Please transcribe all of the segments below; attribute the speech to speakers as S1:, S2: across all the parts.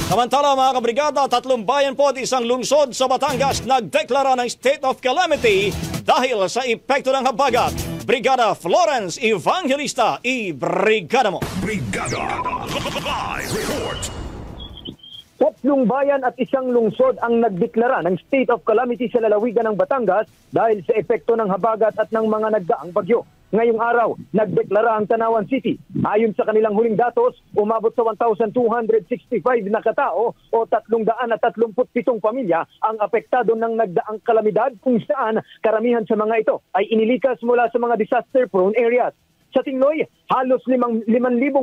S1: Samantala mga kabrigada, 3 bayan po at 1 lungsod sa Batangas nagdeklara ng state of calamity dahil sa epekto ng habagat. Brigada Florence Evangelista, i-brigada mo.
S2: Brigada Live Report.
S3: 3 bayan at 1 lungsod ang nagdeklara ng state of calamity sa lalawigan ng Batangas dahil sa epekto ng habagat at ng mga nagdaang bagyo. Ngayong araw, nagdeklara ang Tanawan City. Ayon sa kanilang huling datos, umabot sa 1,265 na katao o 337 pamilya ang apektado ng nagdaang kalamidad kung saan karamihan sa mga ito ay inilikas mula sa mga disaster-prone areas. Sa Tingloy, halos 5,000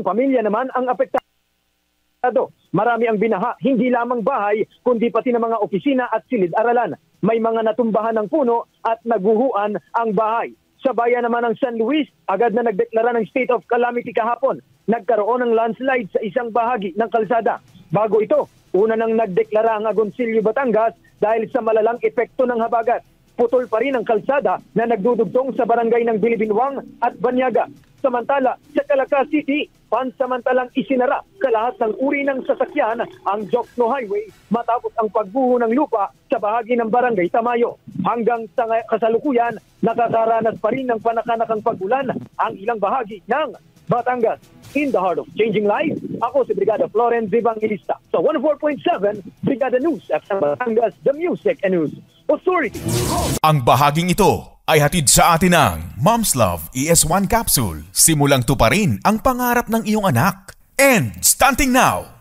S3: pamilya naman ang apektado. Marami ang binaha, hindi lamang bahay, kundi pati ng mga opisina at silid-aralan. May mga natumbahan ng puno at naguhuan ang bahay. Sa bayan naman ng San Luis, agad na nagdeklara ng state of calamity kahapon. Nagkaroon ng landslide sa isang bahagi ng kalsada. Bago ito, una nang nagdeklara ang Agoncillo, Batangas dahil sa malalang epekto ng habagat. Putol pa rin ang kalsada na nagdudugtong sa barangay ng Bilibinwang at Banyaga. Samantala, sa Calaca City, pansamantalang isinara sa lahat ng uri ng sasakyan ang Jokno Highway matapos ang pagbuho ng lupa sa bahagi ng Barangay Tamayo. Hanggang sa kasalukuyan, nakakaranas pa rin ng panakanakang pag-ulan ang ilang bahagi ng Batangas. In the heart of changing lives, ako si Brigada Florence Evangelista sa 104.7 Brigada News at Batangas, the Music and News Authority.
S2: Ang bahaging ito ay hatid sa atin ng Mom's Love ES1 Capsule. Simulang tuparin ang pangarap ng iyong anak. And stunting now!